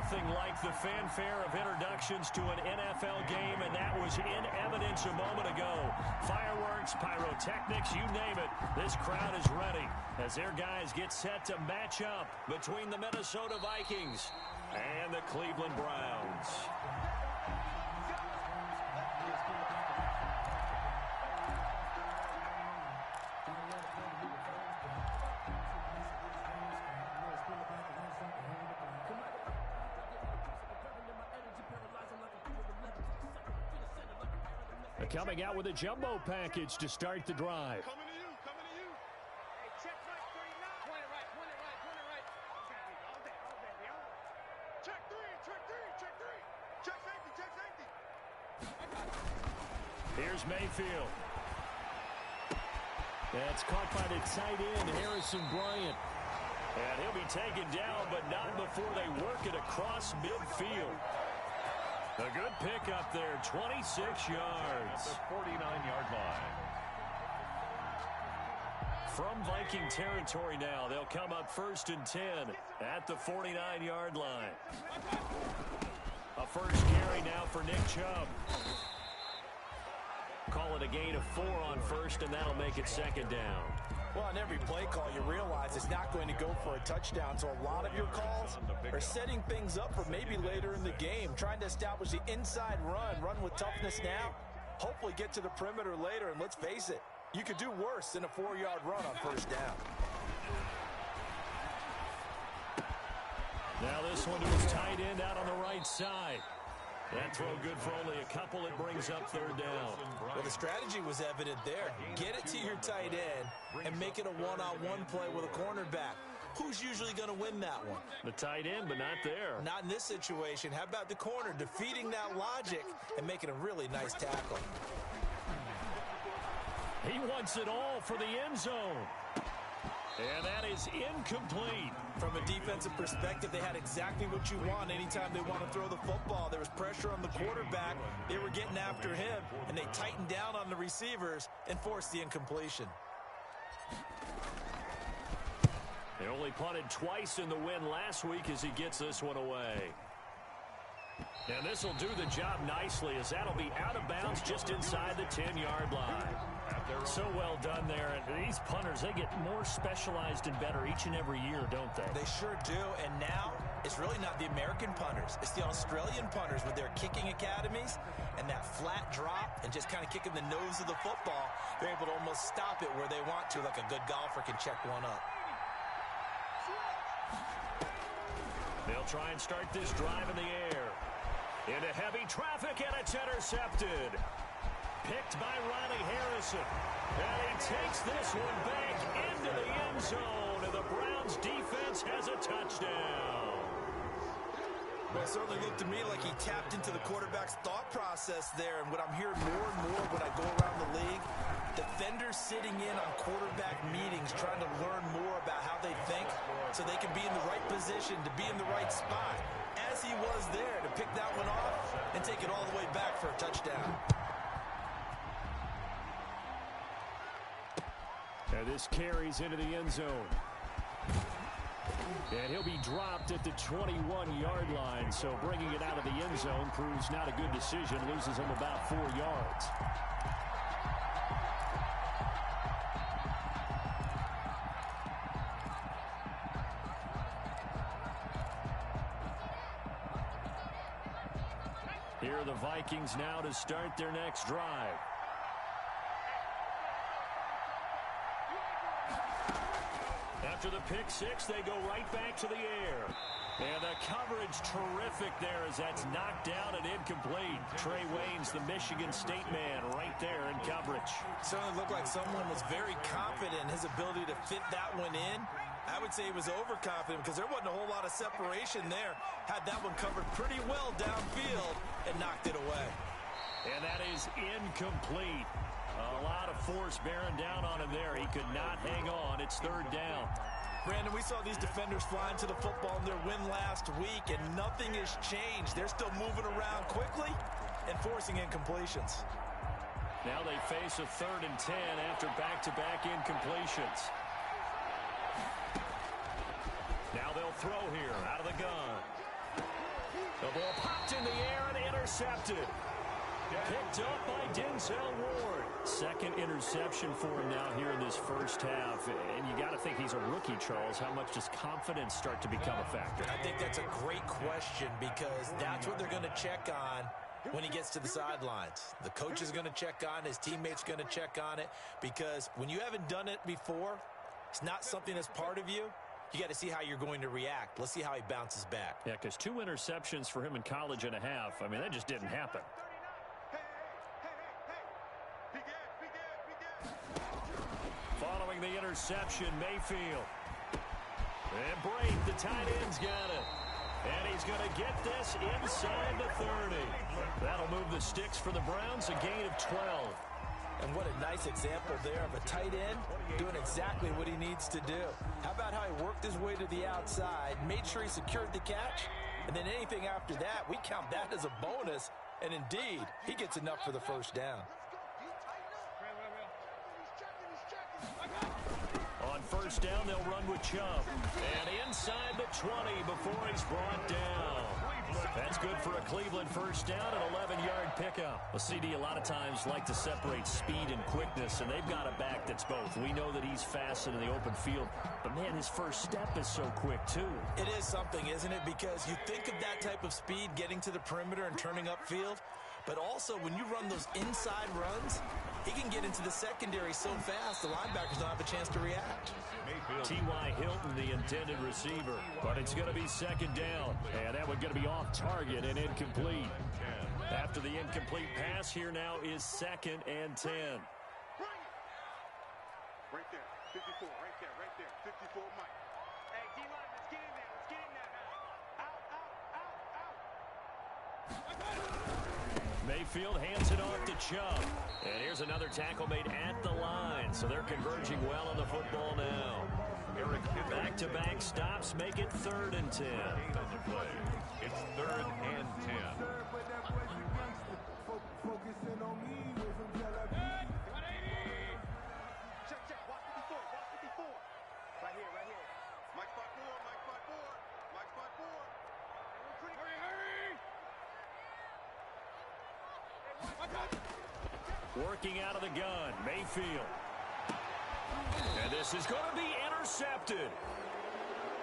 nothing like the fanfare of introductions to an NFL game, and that was in evidence a moment ago. Fireworks, pyrotechnics, you name it. This crowd is ready as their guys get set to match up between the Minnesota Vikings and the Cleveland Browns. Coming out with a jumbo package to start the drive. Coming to you. Hey, check right 39. Point it right. All day, yo. Check three. Check safety. Here's Mayfield. That's caught by the tight end, Harrison Bryant. And he'll be taken down, but not before they work it across midfield. A good pickup there, 26 yards. The 49-yard line. From Viking territory now, they'll come up 1st and 10 at the 49-yard line. A first carry now for Nick Chubb. Call it a gain of 4 on first, and that'll make it 2nd down. Well, on every play call, you realize it's not going to go for a touchdown, so a lot of your calls are setting things up for maybe later in the game, trying to establish the inside run with toughness now, hopefully get to the perimeter later, and let's face it, you could do worse than a 4-yard run on first down. Now this one to his tight end out on the right side. That throw good for only a couple. It brings up 3rd down. Well, the strategy was evident there. Get it to your tight end and make it a one-on-one play with a cornerback. Who's usually going to win that one? The tight end, but not there. Not in this situation. How about the corner defeating that logic and making a really nice tackle? He wants it all for the end zone. And that is incomplete. From a defensive perspective, they had exactly what you want anytime they want to throw the football. There was pressure on the quarterback. They were getting after him, and they tightened down on the receivers and forced the incompletion. They only punted twice in the win last week as he gets this one away. And this will do the job nicely as that'll be out of bounds just inside the 10-yard line. So well done there. And these punters, they get more specialized and better each and every year, don't they? They sure do. And now it's really not the American punters. It's the Australian punters with their kicking academies and that flat drop and just kind of kicking the nose of the football. They're able to almost stop it where they want to, like a good golfer can check one up. They'll try and start this drive in the air. Into heavy traffic, and it's intercepted. Picked by Riley Harrison. And he takes this one back into the end zone, and the Browns defense has a touchdown. Well, it certainly looked to me like he tapped into the quarterback's thought process there. And what I'm hearing more and more when I go around the league, defenders sitting in on quarterback meetings trying to learn more about how they think so they can be in the right position to be in the right spot, as he was there to pick that one off and take it all the way back for a touchdown. And this carries into the end zone. And he'll be dropped at the 21-yard line, so bringing it out of the end zone proves not a good decision, loses him about 4 yards. Here are the Vikings now to start their next drive. After the pick six, they go right back to the air. And the coverage terrific there as that's knocked down and incomplete. Trey Waynes, the Michigan State man, right there in coverage. Certainly looked like someone was very confident in his ability to fit that one in. I would say he was overconfident because there wasn't a whole lot of separation there. Had that one covered pretty well downfield and knocked it away. And that is incomplete. A lot of force bearing down on him there. He could not hang on. It's 3rd down. Brandon, we saw these defenders flying to the football in their win last week, and nothing has changed. They're still moving around quickly and forcing incompletions. Now they face a 3rd and 10 after back-to-back incompletions. Now they'll throw here out of the gun. Ball popped in the air and intercepted. Picked up by Denzel Ward. Second interception for him now here in this first half. And you got to think he's a rookie, Charles. How much does confidence start to become a factor? I think that's a great question because that's what they're going to check on when he gets to the sidelines. The coach is going to check on, his teammates going to check on it, because when you haven't done it before, it's not something that's part of you. You got to see how you're going to react. Let's see how he bounces back. Yeah, because 2 interceptions for him in college and a half. I mean, that just didn't happen. Following the interception, Mayfield. And Brate, the tight end's got it. And he's going to get this inside the 30. That'll move the sticks for the Browns, a gain of 12. And what a nice example there of a tight end doing exactly what he needs to do. How about how he worked his way to the outside, made sure he secured the catch, and then anything after that, we count that as a bonus. And indeed, he gets enough for the first down. On first down, they'll run with Chubb. And inside the 20 before he's brought down. That's good for a Cleveland first down, an 11-yard pickup. A CD a lot of times like to separate speed and quickness, and they've got a back that's both. We know that he's fast in the open field, but, man, his first step is so quick, too. It is something, isn't it? Because you think of that type of speed getting to the perimeter and turning upfield, but also when you run those inside runs, he can get into the secondary so fast the linebackers don't have a chance to react. T.Y. Hilton, the intended receiver, but it's going to be second down, and that one's going to be off target and incomplete. After the incomplete pass, here now is 2nd and 10. Right there, 54, right there, 54, Mike. Hey, D-line, let's get in there, now. Out. Mayfield hands it off to Chubb. And here's another tackle made at the line. So they're converging well on the football now. Back-to-back stops make it 3rd and 10. On the play. It's 3rd and 10. Check, watch 54. Right here. Mike spot 4. Working out of the gun, Mayfield. And this is going to be intercepted.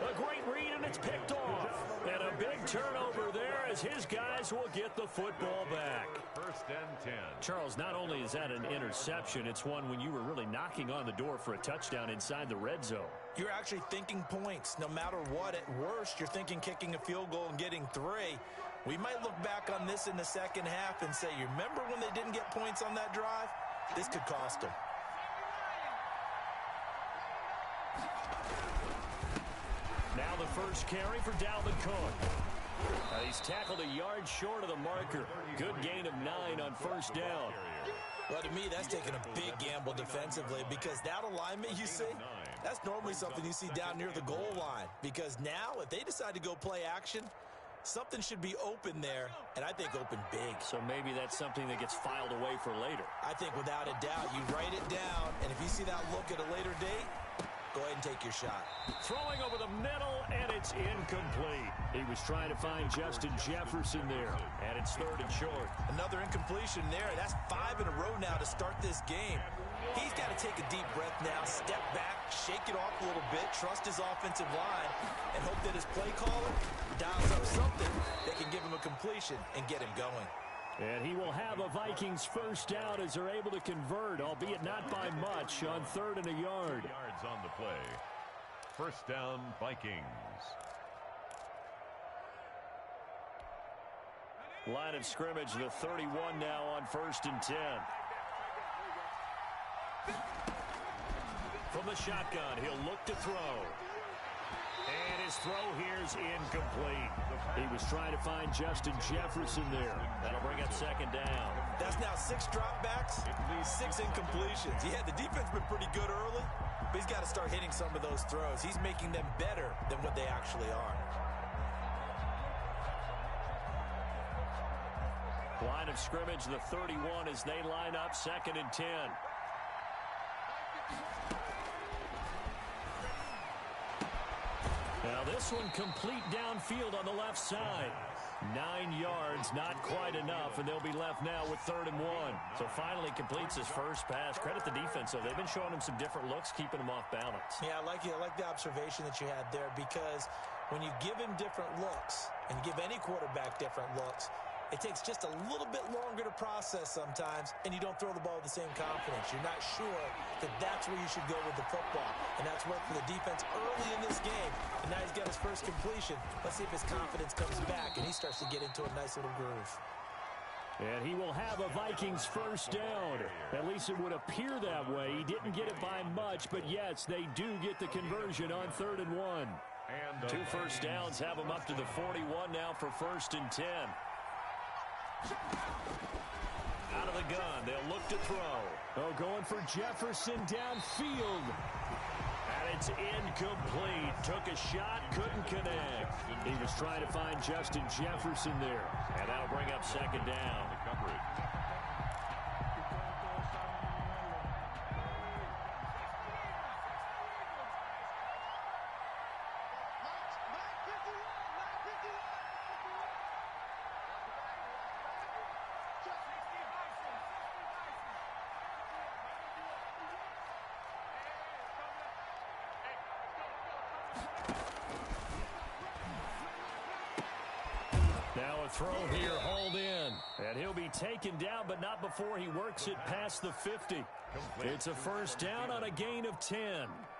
A great read, and it's picked off. And a big turnover there as his guys will get the football back. 1st and 10. Charles, not only is that an interception, it's one when you were really knocking on the door for a touchdown inside the red zone. You're actually thinking points. No matter what, at worst, you're thinking kicking a field goal and getting 3. We might look back on this in the second half and say, you remember when they didn't get points on that drive? This could cost them. Now the first carry for Dalvin Cook. He's tackled a yard short of the marker. Good gain of 9 on first down. Well, to me, that's taking a big gamble defensively because that alignment you see, that's normally something you see down near the goal line. Because now, if they decide to go play action, something should be open there, and I think open big. So maybe that's something that gets filed away for later. I think without a doubt, you write it down, and if you see that look at a later date, go ahead and take your shot. Throwing over the middle, and it's incomplete. He was trying to find Justin Jefferson there, and it's 3rd and short. Another incompletion there. That's 5 in a row now to start this game. He's got to take a deep breath now, step back, shake it off a little bit, trust his offensive line, and hope that his play caller dials up something that can give him a completion and get him going. And he will have a Vikings first down as they're able to convert, albeit not by much, on 3rd and a yard. Yards on the play. First down, Vikings. Line of scrimmage, the 31 now on 1st and 10. From the shotgun, he'll look to throw. And his throw here's incomplete. He was trying to find Justin Jefferson there. That'll bring up 2nd down. That's now 6 dropbacks, 6 incompletions. Yeah, the defense has been pretty good early, but he's got to start hitting some of those throws. He's making them better than what they actually are. Line of scrimmage, the 31 as they line up 2nd and 10. Now Now this one complete downfield on the left side. 9 yards, not quite enough, and they'll be left now with 3rd and 1. So finally completes his first pass. Credit the defense, though. They've been showing him some different looks, keeping him off balance. Yeah, I like the observation that you had there, because when you give him different looks, and you give any quarterback different looks, it takes just a little bit longer to process sometimes, and you don't throw the ball with the same confidence. You're not sure that that's where you should go with the football, and that's worked for the defense early in this game, and now he's got his first completion. Let's see if his confidence comes back, and he starts to get into a nice little groove. And he will have a Vikings first down. At least it would appear that way. He didn't get it by much, but yes, they do get the conversion on 3rd and 1. And 2 first downs have him up to the 41 now for 1st and 10. Out of the gun, they'll look to throw. Oh, going for Jefferson downfield. And it's incomplete. Took a shot, couldn't connect. He was trying to find Justin Jefferson there. And that'll bring up 2nd down. the coverage. Now a throw here, hauled in. And he'll be taken down, but not before he works it past the 50. It's a first down on a gain of 10.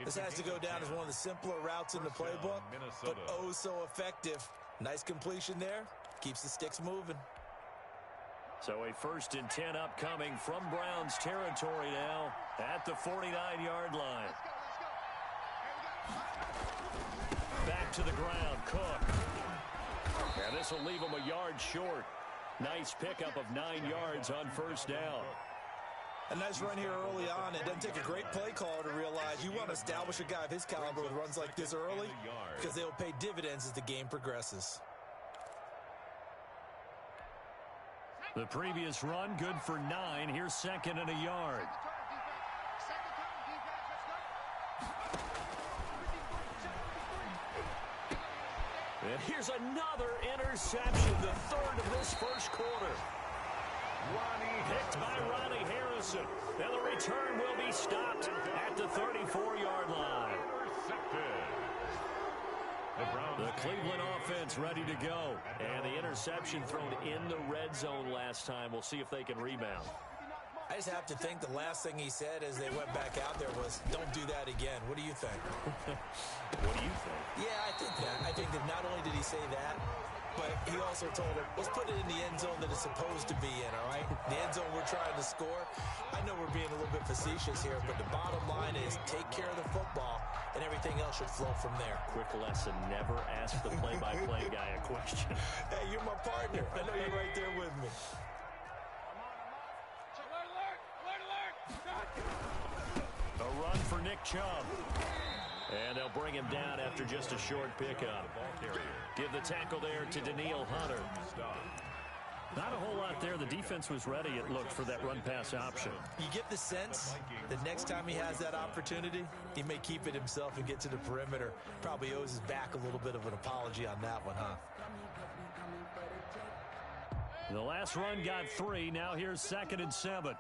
This has to go down as one of the simpler routes in the playbook, but oh so effective. Nice completion there. Keeps the sticks moving. So a 1st and 10 upcoming from Browns territory now at the 49-yard line. Back to the ground, Cook. And this will leave him a yard short. Nice pickup of 9 yards on 1st down. A nice run here early on. It doesn't take a great play caller to realize you want to establish a guy of his caliber with runs like this early, because they'll pay dividends as the game progresses. The previous run, good for 9. Here's 2nd and a yard. And here's another interception, the 3rd of this first quarter. Picked by Ronnie Harrison. And the return will be stopped at the 34-yard line. The Cleveland offense ready to go. And the interception thrown in the red zone last time. We'll see if they can rebound. I just have to think the last thing he said as they went back out there was, don't do that again. What do you think? What do you think? Yeah, I think that. I think that not only did he say that, but he also told him, let's put it in the end zone that it's supposed to be in, all right? The end zone we're trying to score. I know we're being a little bit facetious here, but the bottom line is take care of the football, and everything else should flow from there. Quick lesson, never ask the play-by-play guy a question. Hey, you're my partner. I know you're right there with me. A run for Nick Chubb. And they'll bring him down after just a short pickup. Give the tackle there to Danielle Hunter. Not a whole lot there. The defense was ready, it looked, for that run-pass option. You get the sense that next time he has that opportunity, he may keep it himself and get to the perimeter. Probably owes his back a little bit of an apology on that one, huh? The last run got 3. Now here's 2nd and 7.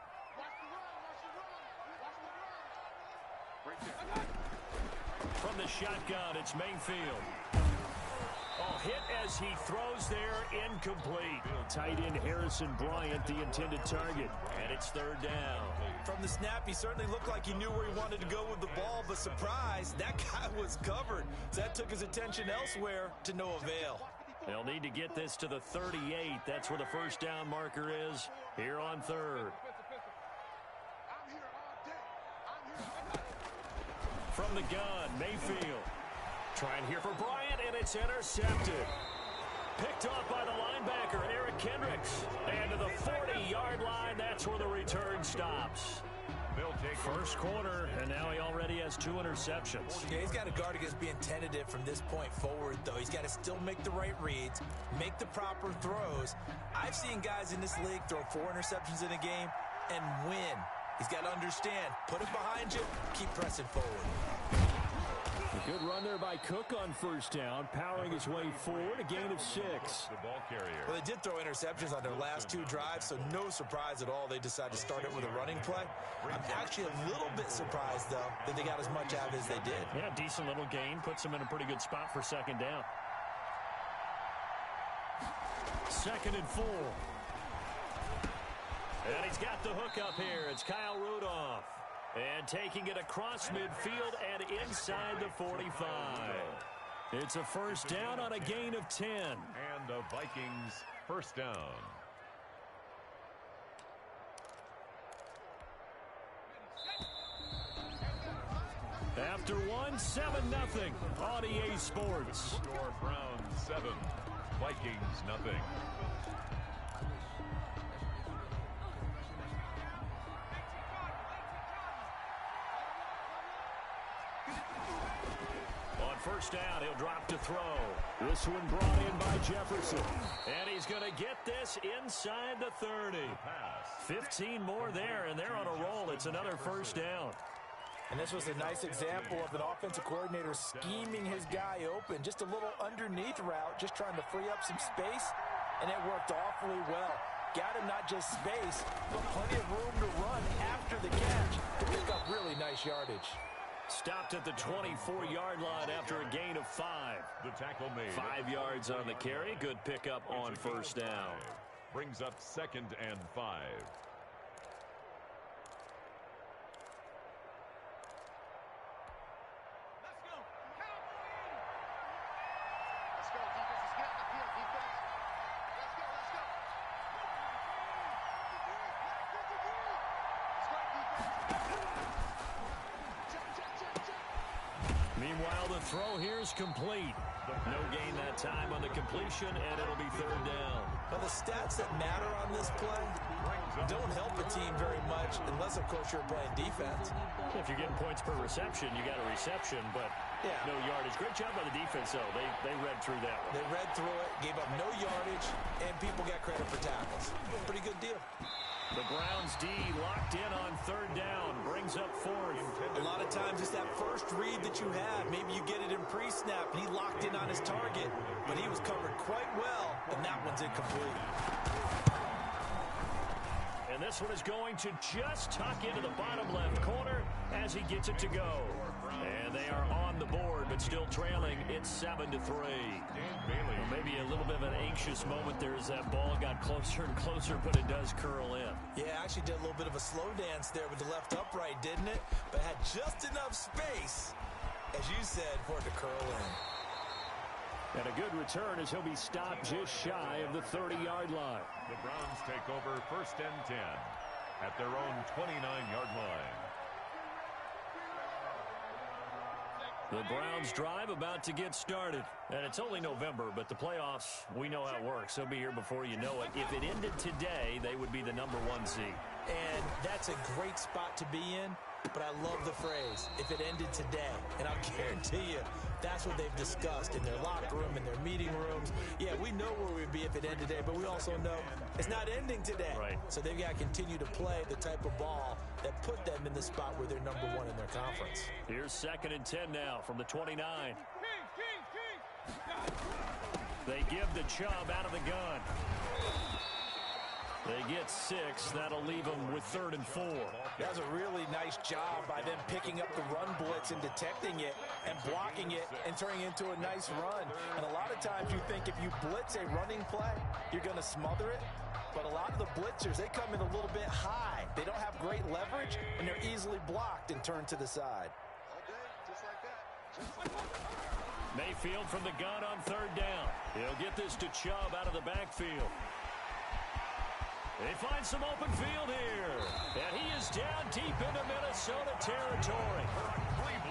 From the shotgun, it's Mayfield. Oh, hit as he throws there, incomplete. Tight end Harrison Bryant, the intended target. And it's 3rd down. From the snap, he certainly looked like he knew where he wanted to go with the ball, but surprise, that guy was covered. So that took his attention elsewhere to no avail. They'll need to get this to the 38. That's where the first down marker is here on 3rd. From the gun, Mayfield. Trying here for Bryant, and it's intercepted. Picked off by the linebacker, Eric Kendricks. And to the 40-yard line, that's where the return stops. First quarter, and now he already has 2 interceptions. Yeah, he's got to guard against being tentative from this point forward, though. He's got to still make the right reads, make the proper throws. I've seen guys in this league throw 4 interceptions in a game and win. He's got to understand, put it behind you, keep pressing forward. Good run there by Cook on first down, powering his way forward, a gain of 6. The ball carrier. Well, they did throw interceptions on their last 2 drives, so no surprise at all they decided to start it with a running play. I'm actually a little bit surprised, though, that they got as much out as they did. Yeah, decent little gain. Puts them in a pretty good spot for second down. 2nd and 4. And he's got the hook up here. It's Kyle Rudolph. And taking it across midfield and inside the 45. It's a first down on a gain of 10. And the Vikings first down. After one, 7-0 on EA Sports. Score Browns 7, Vikings nothing. On first down, he'll drop to throw. This one brought in by Jefferson. And he's going to get this inside the 30. 15 more there, and they're on a roll. It's another first down. And this was a nice example of an offensive coordinator scheming his guy open. Just a little underneath route, just trying to free up some space, and it worked awfully well. Got him not just space, but plenty of room to run after the catch to pick up really nice yardage. Stopped at the 24-yard line after a gain of 5. The tackle made. 5 yards on the carry. Good pickup on first down. Brings up 2nd and 5. Meanwhile, the throw here is complete. No gain that time on the completion, and it'll be 3rd down. Well, the stats that matter on this play don't help a team very much unless, of course, you're playing defense. If you're getting points per reception, you got a reception, but no yardage. Great job by the defense, though. They read through that one. They read through it, gave up no yardage, and people got credit for tackles. Pretty good deal. The Browns D locked in on 3rd down, brings up 4th. A lot of times it's that first read that you have. Maybe you get it in pre-snap, and he locked in on his target, but he was covered quite well, and that one's incomplete. And this one is going to just tuck into the bottom left corner as he gets it to go. And they are on the board, but still trailing. It's 7-3. Well, maybe a little bit of an anxious moment there as that ball got closer and closer, but it does curl in. Yeah, actually did a little bit of a slow dance there with the left upright, didn't it? But had just enough space, as you said, for it to curl in. And a good return as he'll be stopped just shy of the 30-yard line. The Browns take over 1st and 10 at their own 29-yard line. The Browns drive about to get started. And it's only November, but the playoffs, we know how it works. They'll be here before you know it. If it ended today, they would be the #1 seed. And that's a great spot to be in, but I love the phrase, if it ended today. And I'll guarantee you, that's what they've discussed in their locker room, in their meeting rooms. Yeah, we know where we'd be if it ended today, but we also know it's not ending today. Right. So they've got to continue to play the type of ball that put them in the spot where they're #1 in their conference. Here's 2nd and 10 now from the 29. They give the Chubb out of the gun. They get 6. That'll leave them with 3rd and 4. That was a really nice job by them picking up the run blitz and detecting it and blocking it and turning it into a nice run. And a lot of times you think if you blitz a running play, you're going to smother it. But a lot of the blitzers, they come in a little bit high. They don't have great leverage, and they're easily blocked and turned to the side. Mayfield from the gun on 3rd down. He'll get this to Chubb out of the backfield. They find some open field here. And he is down deep into Minnesota territory.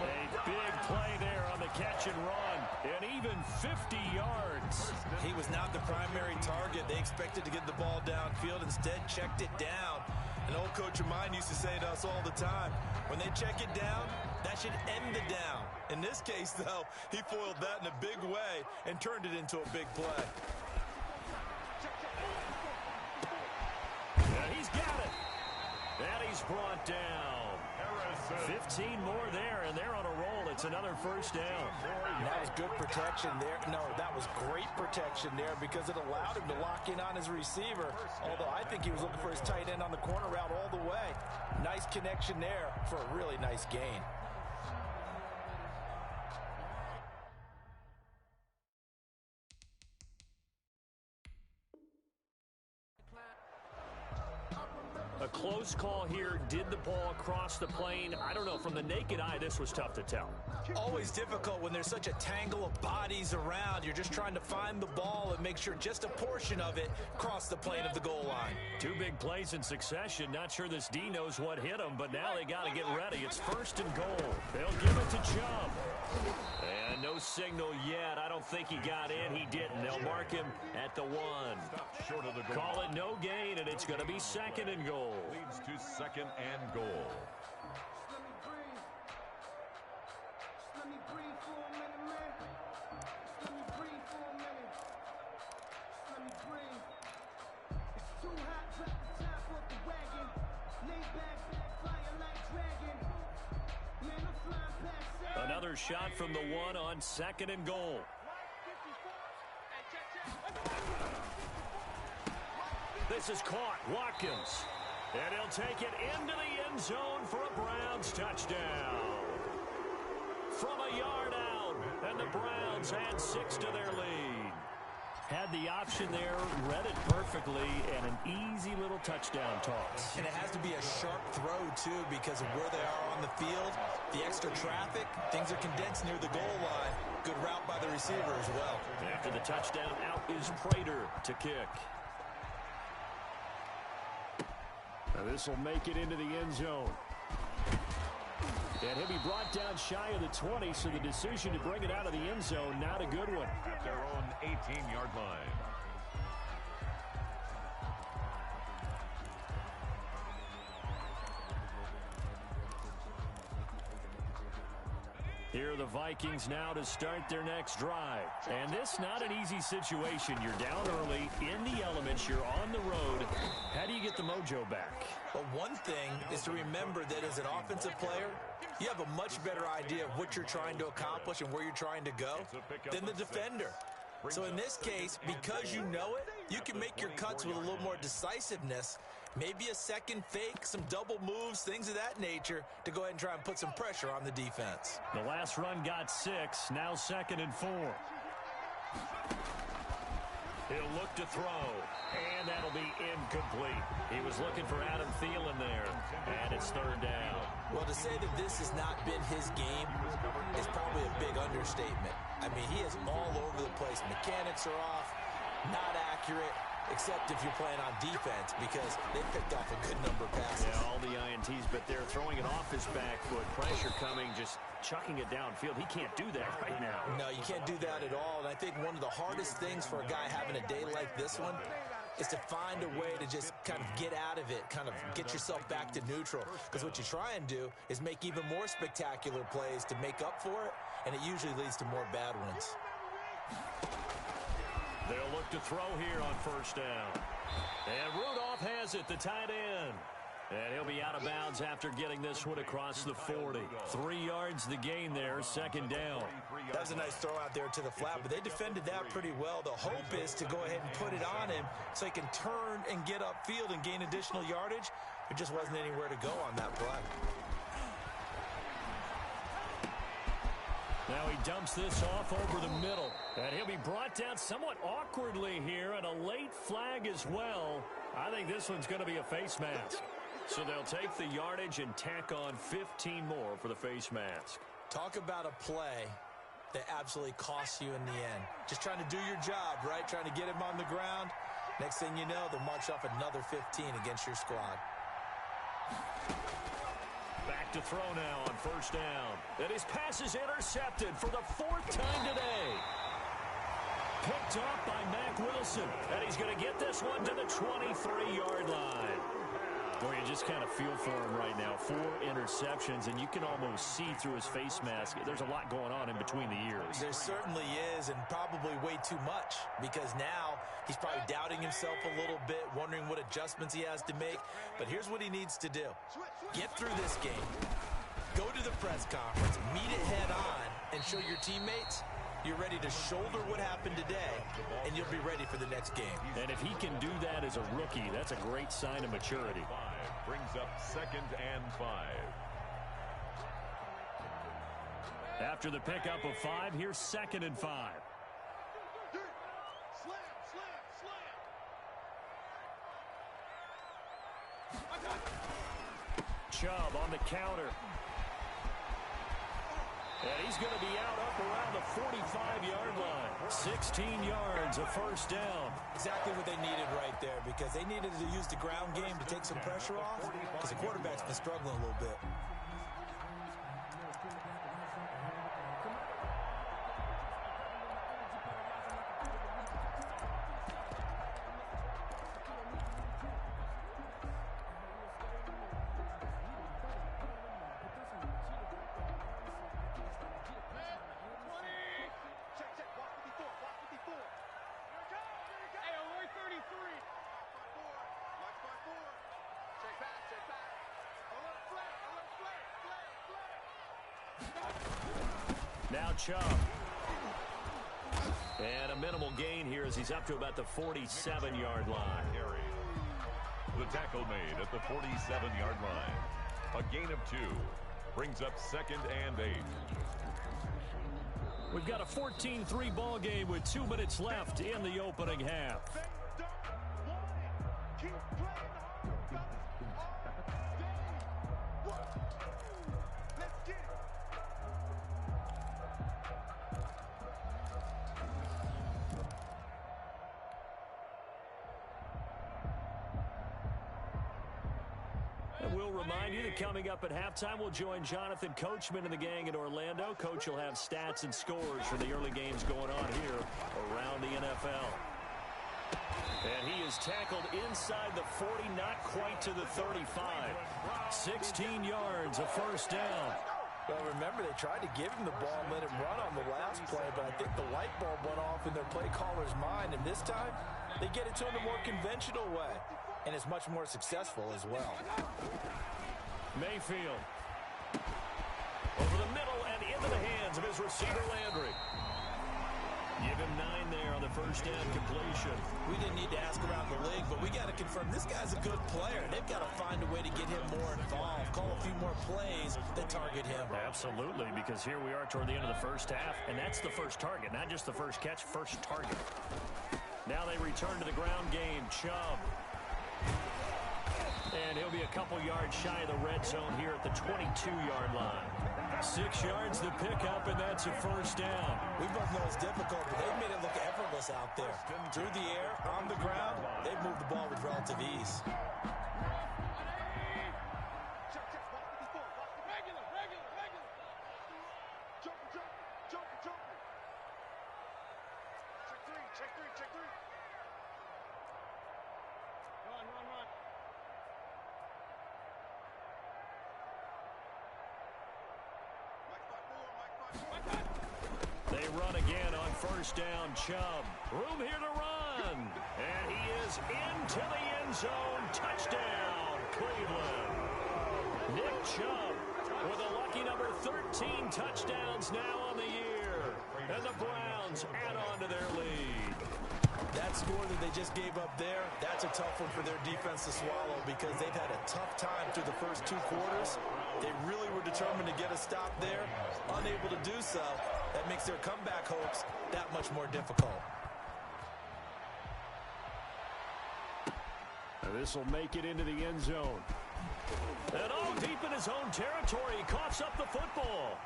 A big play there on the catch and run. And even 50 yards. He was not the primary target. They expected to get the ball downfield. Instead, checked it down. An old coach of mine used to say to us all the time, when they check it down, that should end the down. In this case, though, he foiled that in a big way and turned it into a big play. And he's got it. And he's brought down. Harris 15 more there, and they're on a roll. It's another first down. That was good protection there. No, that was great protection there because it allowed him to lock in on his receiver, although I think he was looking for his tight end on the corner route all the way. Nice connection there for a really nice gain. A close call here. Did the ball cross the plane? I don't know. From the naked eye, this was tough to tell. Always difficult when there's such a tangle of bodies around. You're just trying to find the ball and make sure just a portion of it crossed the plane of the goal line. Two big plays in succession. Not sure this D knows what hit him, but now they got to get ready. It's first and goal. They'll give it to Chubb. And no signal yet. I don't think he got in. He didn't. They'll mark him at the 1. Short of the goal. Call it no gain, and it's going to be second and goal. Leads to second and goal. Let me breathe for a minute, man. Let me breathe for a minute. Let me breathe. It's too hot, drop the top off the wagon. Lay back, flying like dragon. Man, I'm flying past. Another shot from the 1 on second and goal. This is caught. Watkins. And he'll take it into the end zone for a Browns touchdown. From a yard out, and the Browns add 6 to their lead. Had the option there, read it perfectly, and an easy little touchdown toss. And it has to be a sharp throw, too, because of where they are on the field, the extra traffic, things are condensed near the goal line. Good route by the receiver as well. After the touchdown, out is Prater to kick. Now this will make it into the end zone. And he'll be brought down shy of the 20, so the decision to bring it out of the end zone, not a good one. At their own 18-yard line. Here are the Vikings now to start their next drive. And this not an easy situation. You're down early, in the elements, you're on the road. How do you get the mojo back? Well, one thing is to remember that as an offensive player, you have a much better idea of what you're trying to accomplish and where you're trying to go than the defender. So in this case, because you know it, you can make your cuts with a little more decisiveness. Maybe a second fake, some double moves, things of that nature to go ahead and try and put some pressure on the defense. The last run got 6, now second and 4. He'll look to throw, and that'll be incomplete. He was looking for Adam Thielen there, and it's third down. Well, to say that this has not been his game is probably a big understatement. I mean, he is all over the place. Mechanics are off, not accurate, except if you're playing on defense because they picked off a good number of passes. Yeah, all the INTs, but they're throwing it off his back foot. Pressure coming, just chucking it downfield. He can't do that right now. No, you can't do that at all. And I think one of the hardest things for a guy having a day like this one is to find a way to just kind of get out of it, kind of get yourself back to neutral. Because what you try and do is make even more spectacular plays to make up for it, and it usually leads to more bad ones. They'll look to throw here on first down. And Rudolph has it, the tight end. And he'll be out of bounds after getting this one across the 40. 3 yards the gain there, second down. That was a nice throw out there to the flat, but they defended that pretty well. The hope is to go ahead and put it on him so he can turn and get upfield and gain additional yardage. There just wasn't anywhere to go on that play. Now he dumps this off over the middle. And he'll be brought down somewhat awkwardly here, and a late flag as well. I think this one's going to be a face mask. So they'll take the yardage and tack on 15 more for the face mask. Talk about a play that absolutely costs you in the end. Just trying to do your job, right? Trying to get him on the ground. Next thing you know, they'll march off another 15 against your squad. Back to throw now on first down. And his pass is intercepted for the 4th time today. Picked off by Mack Wilson. And he's going to get this one to the 23-yard line. Boy, you just kind of feel for him right now. 4 interceptions, and you can almost see through his face mask. There's a lot going on in between the ears. There certainly is, and probably way too much, because now he's probably doubting himself a little bit, wondering what adjustments he has to make. But here's what he needs to do. Get through this game. Go to the press conference, meet it head on, and show your teammates you're ready to shoulder what happened today, and you'll be ready for the next game. And if he can do that as a rookie, that's a great sign of maturity. Brings up 2nd and 5. After the pickup of 5, here's 2nd and 5. Slam, slam, slam. Chubb on the counter. And he's going to be out up around the 45-yard line. 16 yards, a first down. Exactly what they needed right there, because they needed to use the ground game to take some pressure off, because the quarterback's been struggling a little bit. Now Chubb. And a minimal gain here as he's up to about the 47-yard line. The tackle made at the 47-yard line. A gain of 2. Brings up 2nd and 8. We've got a 14-3 ball game with 2 minutes left in the opening half. Keep playing hard, fellas. Let's get it. And we'll remind you that coming up at halftime, we'll join Jonathan Coachman and the gang in Orlando. Coach will have stats and scores from the early games going on here around the NFL. And he is tackled inside the 40, not quite to the 35. 16 yards, a first down. Well, remember, they tried to give him the ball and let him run on the last play, but I think the light bulb went off in their play caller's mind, and this time, they get it to him the more conventional way, and it's much more successful as well. Mayfield. Over the middle and into the hands of his receiver, Landry. Give him 9 there on the first down completion. We didn't need to ask around the league, but we got to confirm this guy's a good player. They've got to find a way to get him more involved, call a few more plays that target him. Absolutely, because here we are toward the end of the first half, and that's the first target, not just the first catch, first target. Now they return to the ground game. Chubb. And he'll be a couple yards shy of the red zone here at the 22-yard line. 6 yards the pickup, and that's a first down. We both know it's difficult, but they've made it look effortless out there. Through the air, on the ground, they've moved the ball with relative ease. Check three. Run. They run again on first down. Chubb. Room here to run. And he is into the end zone. Touchdown, Cleveland. Nick Chubb with a lucky number 13 touchdowns now on the year. And the Browns add on to their lead. That score that they just gave up there, that's a tough one for their defense to swallow because they've had a tough time through the first 2 quarters. They really were determined to get a stop there, unable to do so. That makes their comeback hopes that much more difficult. This will make it into the end zone. And all deep in his own territory, he coughs up the football.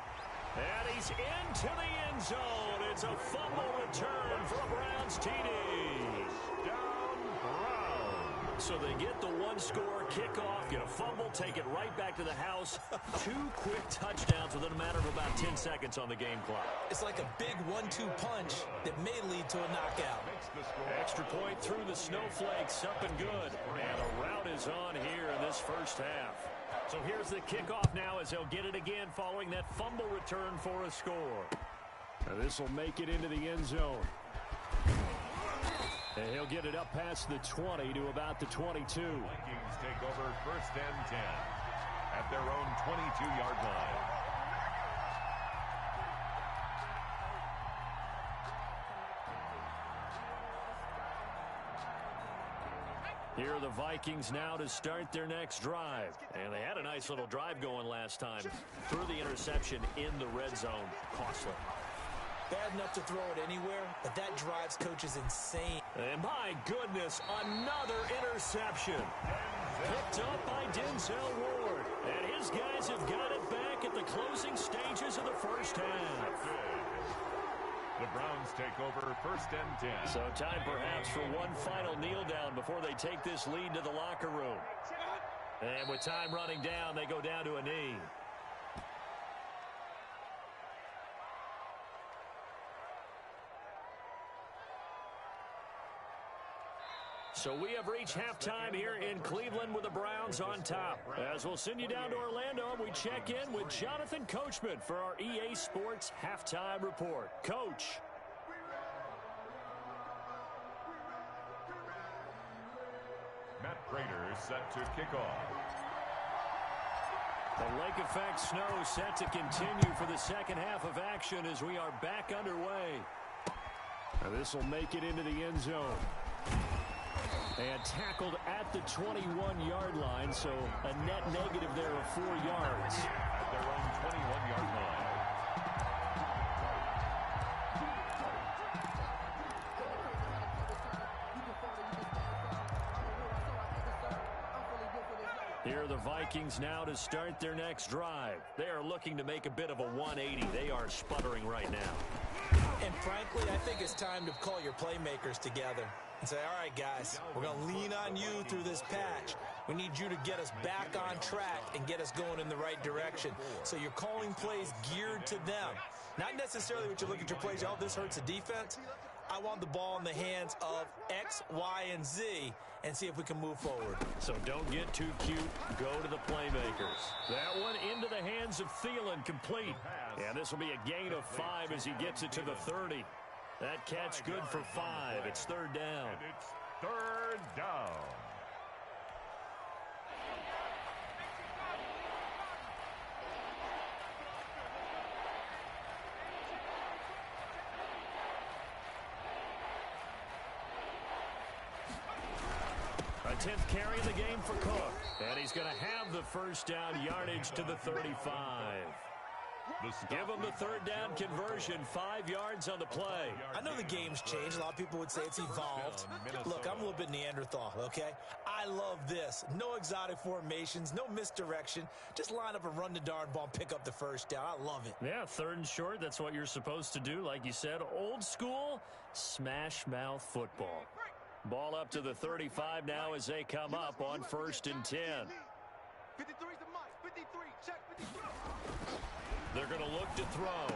And he's into the end zone. It's a fumble return for a Browns TD. Down Browns. So they get the 1-score kickoff, get a fumble, take it right back to the house. 2 quick touchdowns within a matter of about 10 seconds on the game clock. It's like a big 1-2 punch that may lead to a knockout. Extra point through the snowflakes, up and good. And a rout is on here in this first half. So here's the kickoff now as they'll get it again following that fumble return for a score. This will make it into the end zone. And he'll get it up past the 20 to about the 22. Vikings take over first and 10 at their own 22-yard line. Here are the Vikings now to start their next drive. And they had a nice little drive going last time. Threw the interception in the red zone. Costly. Bad enough to throw it anywhere, but that drives coaches insane. And my goodness, another interception. Picked up by Denzel Ward. And his guys have got it back at the closing stages of the first half. The Browns take over 1st and 10. So time perhaps for one final kneel down before they take this lead to the locker room. And with time running down, they go down to a knee. So we have reached halftime here in Cleveland with the Browns on top. As we'll send you down to Orlando, we check in with Jonathan Coachman for our EA Sports Halftime Report. Coach. Matt Prater set to kick off. The lake effect snow set to continue for the second half of action as we are back underway. Now this will make it into the end zone. And tackled at the 21-yard line, so a net negative there of 4 yards. At their own 21-yard line. Here are the Vikings now to start their next drive. They are looking to make a bit of a 180. They are sputtering right now. And frankly, I think it's time to call your playmakers together and say, all right, guys, we're going to lean on you through this patch. We need you to get us back on track and get us going in the right direction. So you're calling plays geared to them. Not necessarily what you look at your plays, oh, this hurts the defense. I want the ball in the hands of X, Y, and Z and see if we can move forward. So don't get too cute. Go to the playmakers. That one into the hands of Thielen, complete. And this will be a gain of 5 as he gets it to the 30. That catch good for 5. It's 3rd down. And it's 3rd down. A 10th carry in the game for Cook. And he's going to have the first down yardage to the 35. Give him the 3rd down conversion, 5 yards on the play. I know the game's changed. A lot of people would say it's evolved. Look, I'm a little bit Neanderthal, okay? I love this. No exotic formations, no misdirection. Just line up and run the darn ball and pick up the first down. I love it. Yeah, 3rd and short, that's what you're supposed to do. Like you said, old school, smash mouth football. Ball up to the 35 now as they come up on 1st and 10. 53's the mark. 53. Check 53. They're going to look to throw.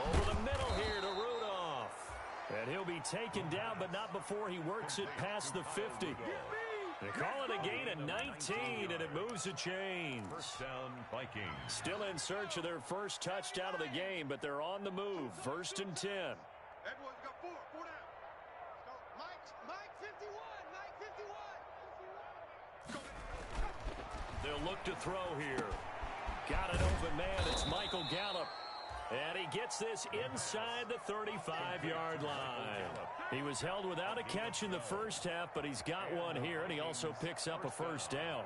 Over the middle here to Rudolph. And he'll be taken down, but not before he works it past the 50. They call it a gain of 19, and it moves the chains. 1st down, Vikings. Still in search of their first touchdown of the game, but they're on the move. 1st and 10. Everyone's got 4. 4 down. Mike 51. Mike 51. They'll look to throw here. Got an open man. It's Michael Gallup. And he gets this inside the 35-yard line. He was held without a catch in the first half, but he's got one here, and he also picks up a first down.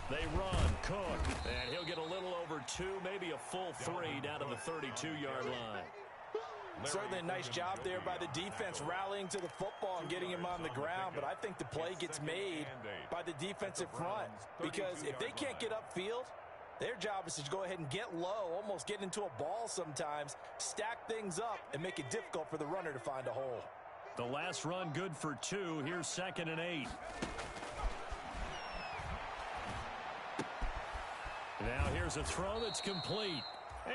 They run, Cook, and he'll get a little over 2, maybe a full 3 down to the 32-yard line. Certainly a nice job there by the defense rallying to the football and getting him on the ground, but I think the play gets made by the defensive front because if they can't get upfield, their job is to go ahead and get low, almost get into a ball sometimes, stack things up, and make it difficult for the runner to find a hole. The last run good for 2. Here's 2nd and 8. Now here's a throw that's complete.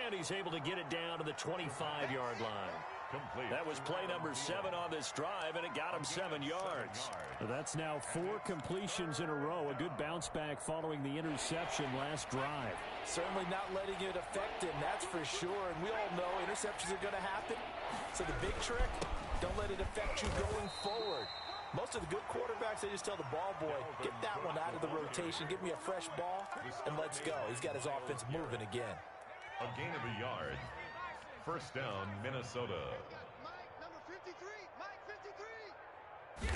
And he's able to get it down to the 25-yard line. complete. That was play number 7 on this drive, and it got him 7 yards. That's now 4 completions in a row. A good bounce back following the interception last drive. Certainly not letting it affect him, that's for sure. And we all know interceptions are going to happen. So the big trick, don't let it affect you going forward. Most of the good quarterbacks, they just tell the ball boy, get that one out of the rotation, give me a fresh ball, and let's go. He's got his offense moving again. A gain of a yard. First down, Minnesota. Mike, number 53. Mike, 53.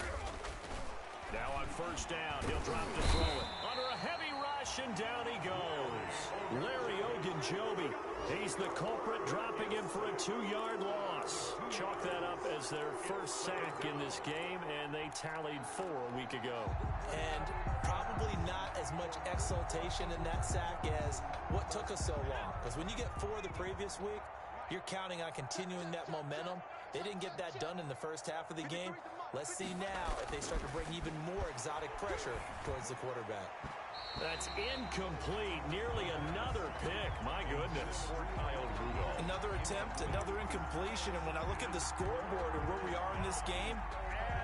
Now on first down, he'll drop to throw it. Under a heavy rush, and down he goes. Larry Ogunjobi. He's the culprit, dropping him for a 2-yard loss. Chalk that up as their first sack in this game, and they tallied 4 a week ago. And probably not as much exultation in that sack as what took us so long. Because when you get 4 the previous week, you're counting on continuing that momentum. They didn't get that done in the first half of the game. Let's see now if they start to bring even more exotic pressure towards the quarterback. That's incomplete. Nearly another pick. My goodness. Another attempt, another incompletion. And when I look at the scoreboard and where we are in this game,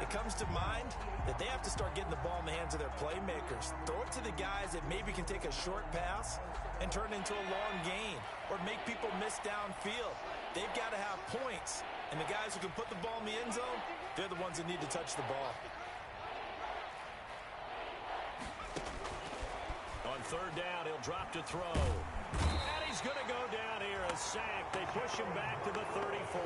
it comes to mind that they have to start getting the ball in the hands of their playmakers. Throw it to the guys that maybe can take a short pass and turn it into a long gain or make people miss downfield. They've got to have points. And the guys who can put the ball in the end zone, they're the ones that need to touch the ball. On third down, he'll drop to throw. And he's going to go down here. A sack. They push him back to the 34.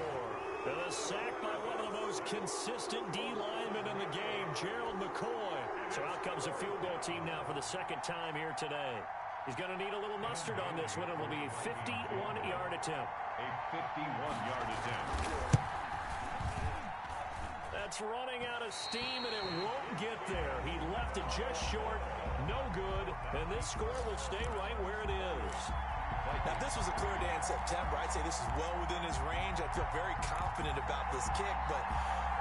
And a sack by one of the most consistent D linemen in the game, Gerald McCoy. So out comes a field goal team now for the second time here today. He's going to need a little mustard on this one. It will be a 51-yard attempt. A 51-yard attempt. That's running out of steam, and it won't get there. He left it just short. No good. And this score will stay right where it is. Now, if this was a clear day in September, I'd say this is well within his range. I feel very confident about this kick, but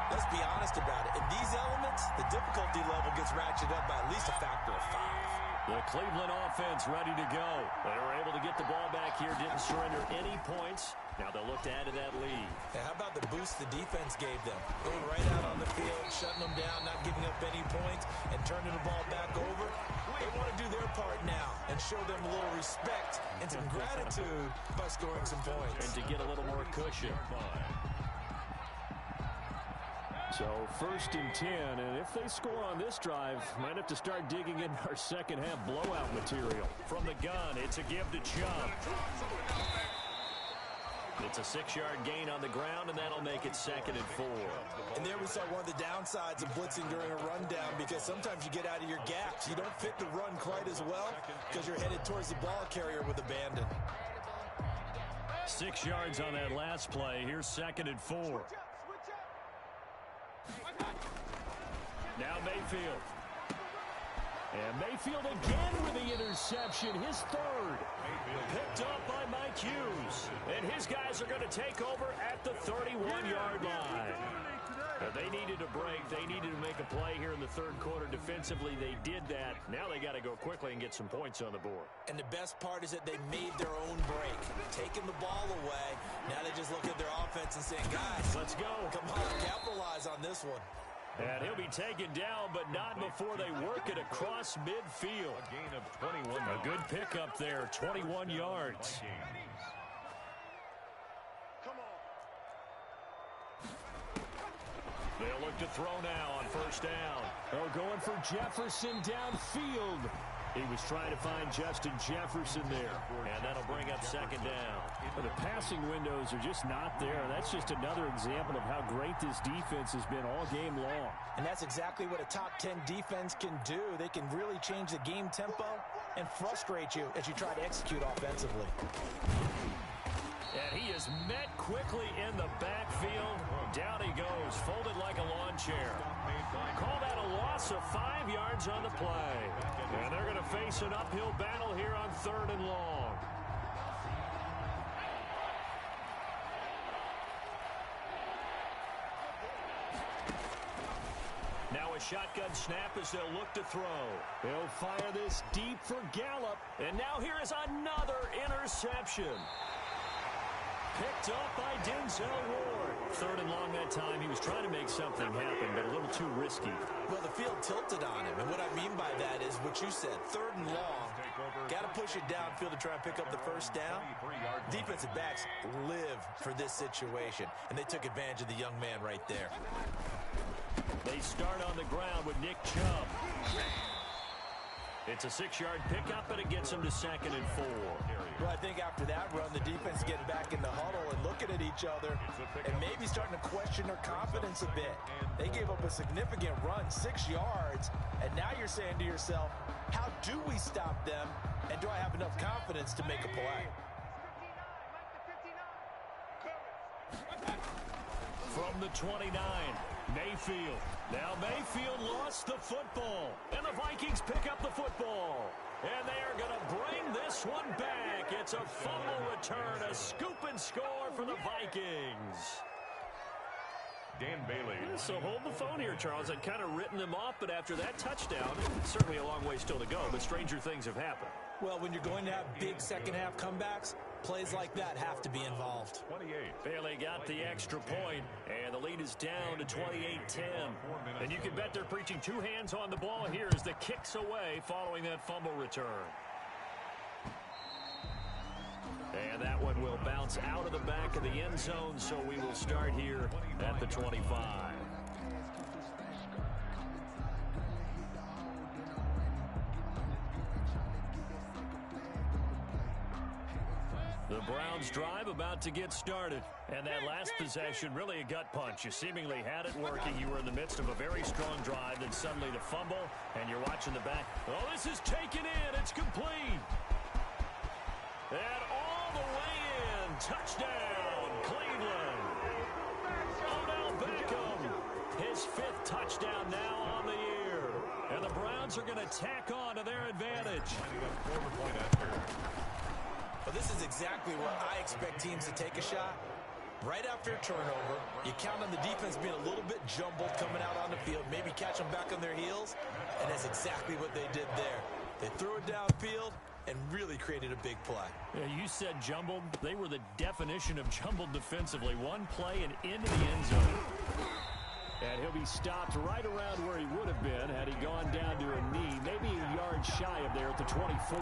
let's be honest about it. In these elements, the difficulty level gets ratcheted up by at least a factor of 5. The Cleveland offense ready to go. They were able to get the ball back here, didn't surrender any points. Now they'll look to add to that lead. Now, how about the boost the defense gave them? Going right out on the field, shutting them down, not giving up any points, and turning the ball back over. They want to do their part now and show them a little respect and some gratitude by scoring some points. And to get a little more cushion. So first and 10, and if they score on this drive, might have to start digging in our second half blowout material. From the gun, it's a give to Chubb. It's a 6-yard gain on the ground, and that'll make it second and 4. And there we saw one of the downsides of blitzing during a rundown, because sometimes you get out of your gaps. You don't fit the run quite as well because you're headed towards the ball carrier with abandon. 6 yards on that last play. Here's second and 4. Now Mayfield. And Mayfield again with the interception, his third. Picked up by Mike Hughes. And his guys are going to take over at the 31-yard line. They needed a break. They needed to make a play here in the third quarter. Defensively, they did that. Now they got to go quickly and get some points on the board. And the best part is that they made their own break. Taking the ball away. Now they just look at their offense and saying, guys, let's go. Come on, capitalize on this one. And he'll be taken down, but not before they work it across midfield. A gain of 21. A good pickup there, 21 yards. Come on. They'll look to throw now on first down. Oh, going for Jefferson downfield. He was trying to find Justin Jefferson there. And that'll bring up second down. Well, the passing windows are just not there. That's just another example of how great this defense has been all game long. And that's exactly what a top 10 defense can do. They can really change the game tempo and frustrate you as you try to execute offensively. And he is met quickly in the backfield. Down he goes, folded like a lawn chair. Call that a loss of 5 yards on the play. And they're going to face an uphill battle here on third and long. Now a shotgun snap as they'll look to throw. They'll fire this deep for Gallup. And now here is another interception. picked up by Denzel Ward. 3rd and long that time. He was trying to make something happen, but a little too risky. Well, the field tilted on him, and what I mean by that is what you said. 3rd and long, got to push it downfield to try and pick up the first down. Defensive backs live for this situation, and they took advantage of the young man right there. They start on the ground with Nick Chubb. It's a 6-yard pickup, and it gets him to 2nd and 4. Well, I think after that run, the defense getting back in the huddle and looking at each other and maybe starting to question their confidence a bit. They gave up a significant run, 6 yards, and now you're saying to yourself, how do we stop them, and do I have enough confidence to make a play? From the 29, Mayfield. Now Mayfield lost the football, and the Vikings pick up the football. And they are going to bring this one back. It's a fumble return, a scoop and score for the Vikings. Dan Bailey. So hold the phone here, Charles. I'd kind of written them off, but after that touchdown, certainly a long way still to go, but stranger things have happened. Well, when you're going to have big second-half comebacks, plays like that have to be involved. 28. Bailey got the extra point, and the lead is down to 28-10. And you can bet they're preaching 2 hands on the ball here as the kick's away following that fumble return. And that one will bounce out of the back of the end zone, so we will start here at the 25. The Browns drive about to get started. And that last possession, really a gut punch. You seemingly had it working. You were in the midst of a very strong drive. Then suddenly the fumble, and you're watching the back. Oh, this is taken in. It's complete. And all the way in. Touchdown, Cleveland. Odell Beckham. His 5th touchdown now on the year. And the Browns are going to tack on to their advantage. Well, this is exactly where I expect teams to take a shot. Right after a turnover, you count on the defense being a little bit jumbled coming out on the field, maybe catch them back on their heels, and that's exactly what they did there. They threw it downfield and really created a big play. Yeah, you said jumbled. They were the definition of jumbled defensively. One play and into the end zone. And he'll be stopped right around where he would have been had he gone down to a knee, maybe a yard shy of there at the 24.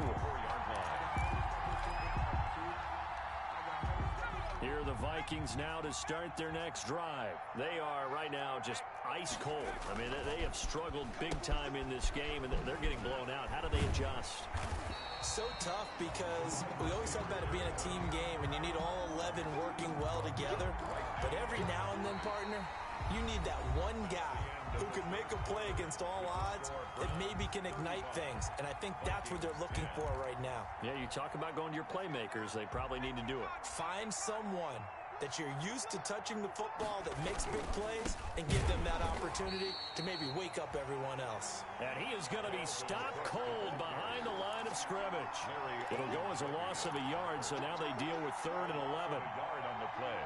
Here are the Vikings now to start their next drive. They are right now just ice cold. I mean, they have struggled big time in this game, and they're getting blown out. How do they adjust? So tough because we always talk about it being a team game, and you need all 11 working well together. But every now and then, partner, you need that one guy who can make a play against all odds that maybe can ignite things. And I think that's what they're looking for right now. Yeah, you talk about going to your playmakers. They probably need to do it. Find someone that you're used to touching the football that makes big plays and give them that opportunity to maybe wake up everyone else. And he is going to be stopped cold behind the line of scrimmage. It'll go as a loss of a yard, so now they deal with 3rd and 11. Yard on the play.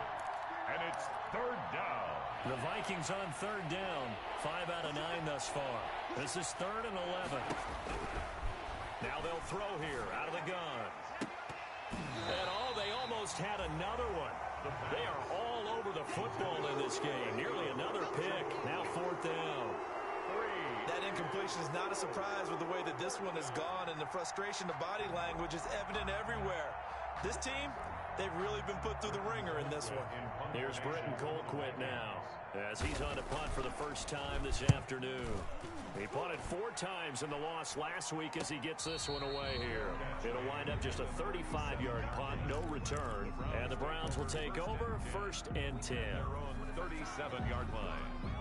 And it's 3rd down. The Vikings on 3rd down. 5 out of 9 thus far. This is 3rd and 11. Now they'll throw here out of the gun. And they almost had another one. They are all over the football in this game. Nearly another pick. Now 4th down. That incompletion is not a surprise with the way that this one has gone, and the frustration of body language is evident everywhere. This team, they've really been put through the ringer in this one. Here's Britton Colquitt now as he's on to punt for the first time this afternoon. He punted 4 times in the loss last week as he gets this one away here. It'll wind up just a 35-yard punt, no return. And the Browns will take over 1st and 10. 37-yard line.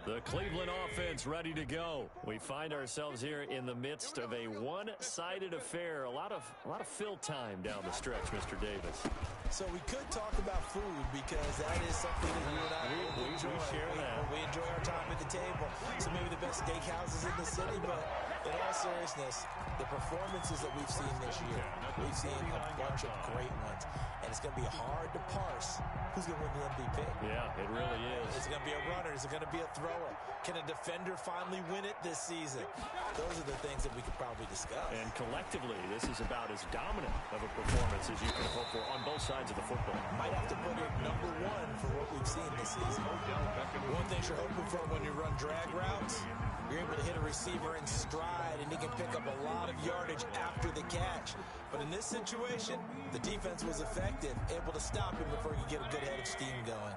The Cleveland offense ready to go. We find ourselves here in the midst of a one-sided affair. A lot of fill time down the stretch, Mr. Davis. So we could talk about food because that is something that you and I we enjoy. share that. We enjoy our time at the table. So maybe the best steakhouses in the city, but In all seriousness, the performances that we've seen this year, we've seen a bunch of great ones. And it's going to be hard to parse who's going to win the MVP. Yeah, it really is. Is it going to be a runner? Is it going to be a thrower? Can a defender finally win it this season? Those are the things that we could probably discuss. And collectively, this is about as dominant of a performance as you can hope for on both sides of the football. Might have to put it number one for what we've seen this season. One thing you're hoping for when you run drag routes, you're able to hit a receiver in stride, and he can pick up a lot of yardage after the catch. But in this situation, the defense was effective, able to stop him before he could get a good head of steam going.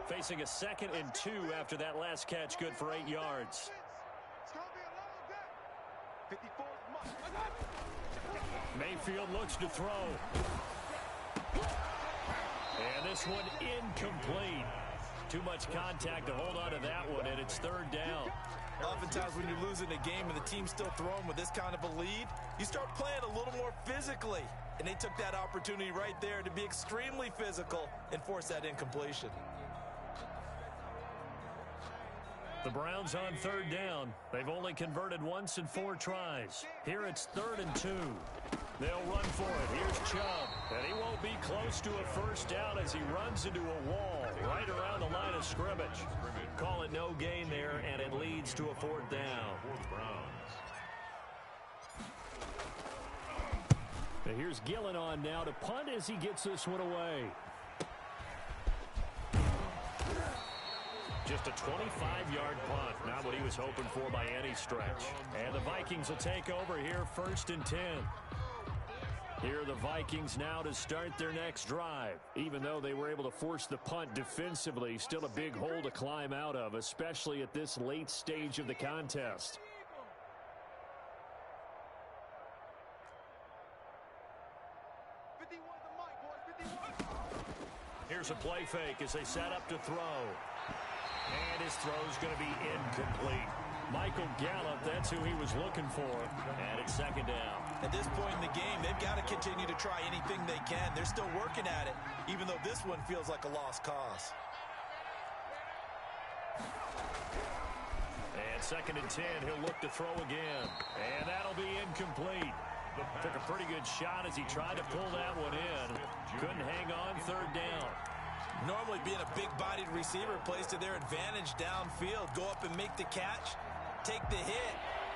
Facing a 2nd and 2 after that last catch, good for 8 yards. It's going to be a long day. 54 Mayfield looks to throw. And this one incomplete. Too much contact to hold on to that one, and it's 3rd down. Oftentimes when you're losing a game and the team's still throwing with this kind of a lead, you start playing a little more physically. And they took that opportunity right there to be extremely physical and force that incompletion. The Browns on 3rd down. They've only converted once in 4 tries. Here it's 3rd and 2. They'll run for it. Here's Chubb. And he won't be close to a 1st down as he runs into a wall right around the line of scrimmage. Call it no gain there, and it leads to a 4th down. And here's Gillen on now to punt as he gets this one away. Just a 25-yard punt, not what he was hoping for by any stretch. And the Vikings will take over here 1st and 10. Here are the Vikings now to start their next drive. Even though they were able to force the punt defensively, still a big hole to climb out of, especially at this late stage of the contest. Here's a play fake as they set up to throw. And his throw's going to be incomplete. Michael Gallup, that's who he was looking for. And it's 2nd down. At this point in the game, they've got to continue to try anything they can. They're still working at it, even though this one feels like a lost cause. And 2nd and 10, he'll look to throw again. And that'll be incomplete. Took a pretty good shot as he tried to pull that one in. Couldn't hang on 3rd down. Normally being a big-bodied receiver plays to their advantage downfield. Go up and make the catch, take the hit,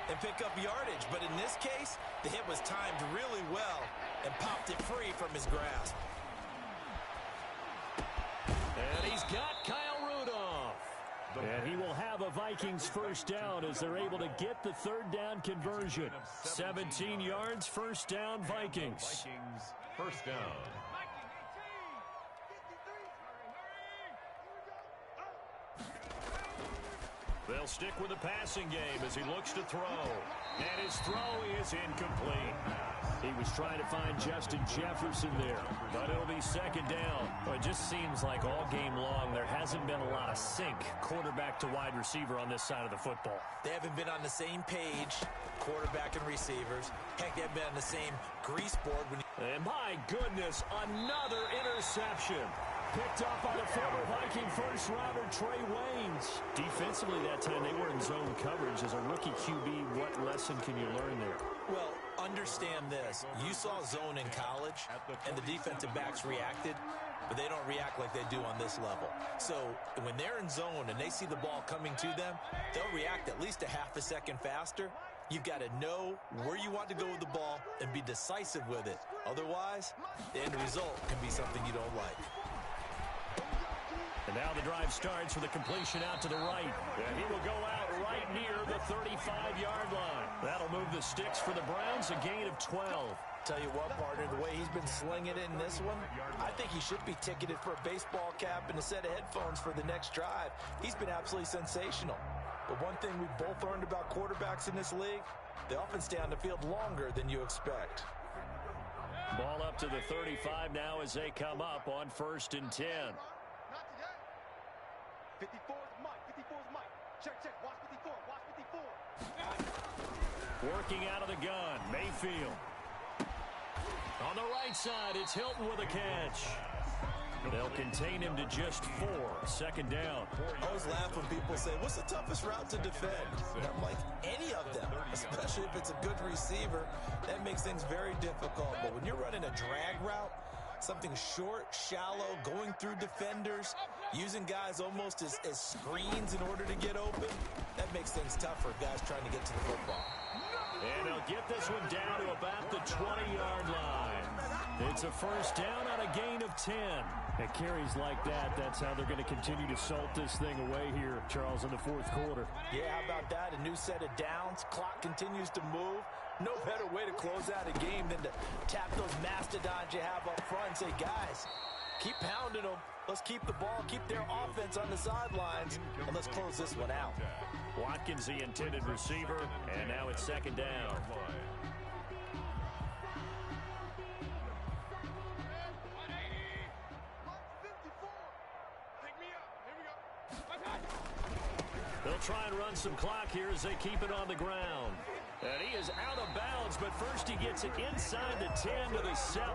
and pick up yardage. But in this case, the hit was timed really well and popped it free from his grasp. And he's got Kyle Rudolph. And he will have a Vikings 1st down as they're able to get the 3rd down conversion. 17 yards, 1st down, Vikings. 1st down. They'll stick with the passing game as he looks to throw. And his throw is incomplete. He was trying to find Justin Jefferson there, but it'll be 2nd down. Well, it just seems like all game long there hasn't been a lot of sync quarterback to wide receiver on this side of the football. They haven't been on the same page, quarterback and receivers. Heck, they haven't been on the same grease board. And my goodness, another interception. Picked up by the former Viking first-rounder Trey Waynes. Defensively that time, they were in zone coverage. As a rookie QB, what lesson can you learn there? Well, understand this. You saw zone in college, and the defensive backs reacted, but they don't react like they do on this level. So when they're in zone and they see the ball coming to them, they'll react at least a half a second faster. You've got to know where you want to go with the ball and be decisive with it. Otherwise, the end result can be something you don't like. And now the drive starts with a completion out to the right. And he will go out right near the 35-yard line. That'll move the sticks for the Browns, a gain of 12. Tell you what, partner, the way he's been slinging it in this one, I think he should be ticketed for a baseball cap and a set of headphones for the next drive. He's been absolutely sensational. But one thing we've both learned about quarterbacks in this league, they often stay on the field longer than you expect. Ball up to the 35 now as they come up on 1st and 10. 54 is Mike. 54 is Mike. Check, check. Watch 54. Watch 54. Working out of the gun, Mayfield. On the right side, it's Hilton with a catch. They'll contain him to just 4. Second down. I always laugh when people say, what's the toughest route to defend? And I'm like, any of them, especially if it's a good receiver. That makes things very difficult. But when you're running a drag route, something short, shallow, going through defenders, using guys almost as screens in order to get open, that makes things tough for guys trying to get to the football. And they'll get this one down to about the 20-yard line. It's a first down on a gain of 10. At carries like that, that's how they're going to continue to salt this thing away here, Charles, in the fourth quarter. Yeah, how about that? A new set of downs. Clock continues to move. No better way to close out a game than to tap those mastodons you have up front and say, guys, keep pounding them. Let's keep the ball, keep their offense on the sidelines, and let's close this one out. Watkins, the intended receiver, and now it's second down. They'll try and run some clock here as they keep it on the ground. And he is out of bounds, but first he gets it inside the 10 to the 7.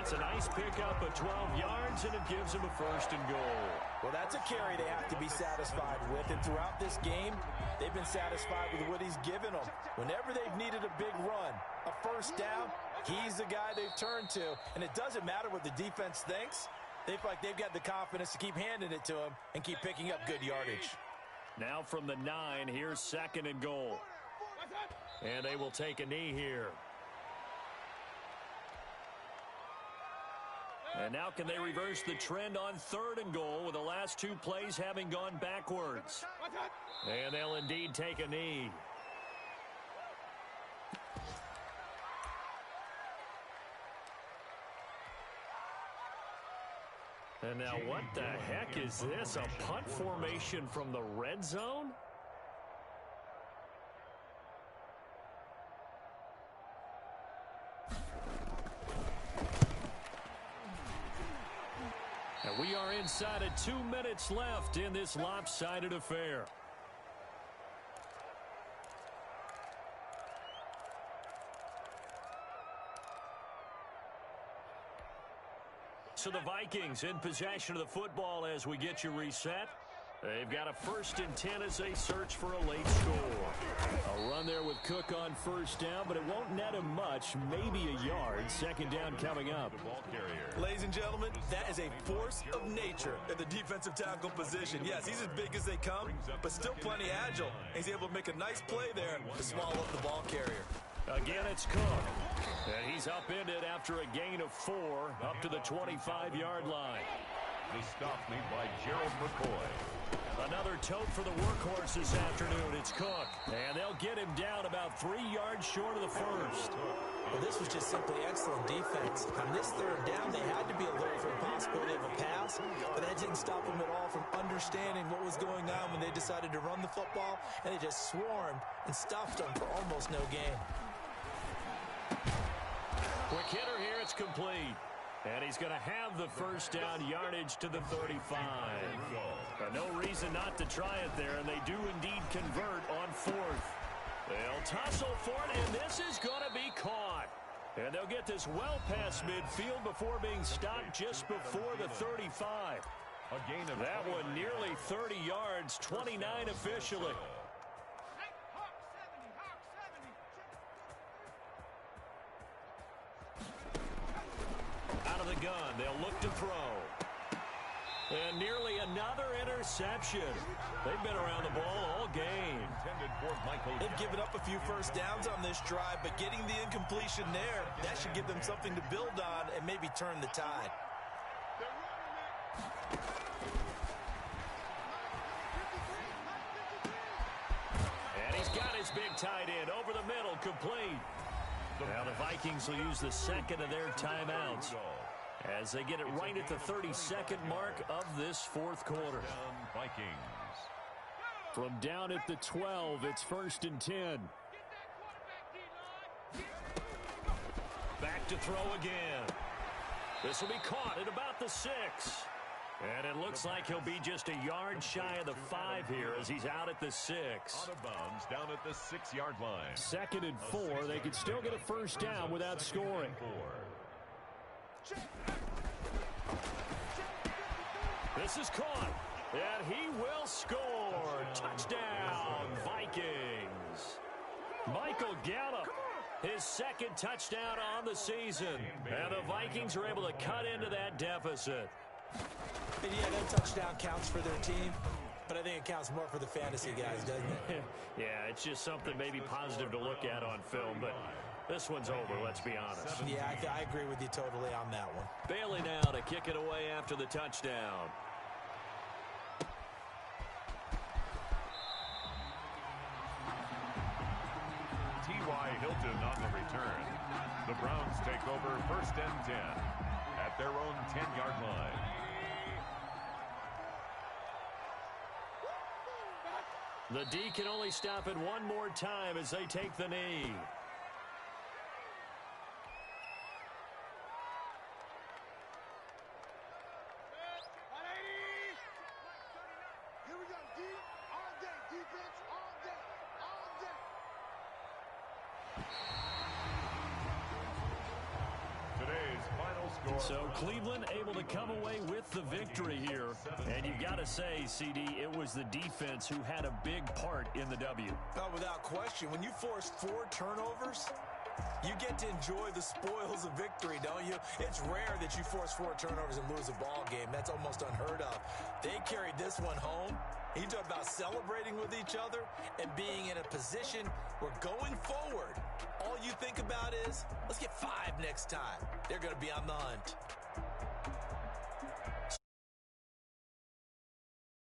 It's a nice pickup of 12 yards, and it gives him a first and goal. Well, that's a carry they have to be satisfied with, and throughout this game, they've been satisfied with what he's given them. Whenever they've needed a big run, a first down, he's the guy they've turned to. And it doesn't matter what the defense thinks. They feel like they've got the confidence to keep handing it to him and keep picking up good yardage. Now from the 9, here's second and goal. And they will take a knee here. And now can they reverse the trend on third and goal with the last 2 plays having gone backwards? And they'll indeed take a knee. And now what the heck is this? A punt formation from the red zone? And we are inside of 2 minutes left in this lopsided affair. So the Vikings in possession of the football as we get you reset. They've got a 1st and 10 as they search for a late score. A run there with Cook on first down, but it won't net him much, maybe a yard. Second down coming up. Ladies and gentlemen, that is a force of nature at the defensive tackle position. Yes, he's as big as they come, but still plenty agile. He's able to make a nice play there to swallow up the ball carrier. Again, it's Cook. And he's upended after a gain of 4 up to the 25-yard line. The stop made by Gerald McCoy. Another tote for the workhorse this afternoon. It's Cook. And they'll get him down about 3 yards short of the first. Well, this was just simply excellent defense. On this third down, they had to be alert for the possibility of a pass, but that didn't stop them at all from understanding what was going on when they decided to run the football, and they just swarmed and stuffed them for almost no gain. Quick hitter here, it's complete. And he's going to have the first down yardage to the 35. No reason not to try it there, and they do indeed convert on 4th. They'll tussle for it, and this is going to be caught. And they'll get this well past midfield before being stopped just before the 35. A gain of that one nearly 30 yards, 29 officially. Out of the gun, they'll look to throw. And nearly another interception. They've been around the ball all game. They've given up a few first downs on this drive, but getting the incompletion there, that should give them something to build on and maybe turn the tide. And he's got his big tight end over the middle, complete. Now the Vikings will use the second of their timeouts as they get it right at the 32nd mark of this fourth quarter. Vikings. From down at the 12, it's 1st and 10. Back to throw again. This will be caught at about the 6. And it looks like he'll be just a yard shy of the 5 here as he's out at the 6. Out of bounds down at the 6-yard line. 2nd and 4. They could still get a first down without scoring. This is caught, and he will score. Touchdown, Vikings. Michael Gallup, his second touchdown on the season. And the Vikings are able to cut into that deficit. And yeah, that touchdown counts for their team, but I think it counts more for the fantasy guys, doesn't it? Yeah, it's just something maybe positive to look at on film, but this one's over, let's be honest. Yeah, I agree with you totally on that one. Bailey now to kick it away after the touchdown. T.Y. Hilton on the return. The Browns take over 1st and 10 at their own 10-yard line. The D can only stop it one more time as they take the knee. Here we go, D. All day. Defense, all day. All day. Today's final score. So Cleveland able to come away with the victory here. And you got to say, CD, it was the defense who had a big part in the W. Oh, without question. When you force 4 turnovers, you get to enjoy the spoils of victory, don't you? It's rare that you force 4 turnovers and lose a ball game. That's almost unheard of. They carried this one home. You talk about celebrating with each other and being in a position where going forward, all you think about is, let's get 5 next time. They're going to be on the hunt.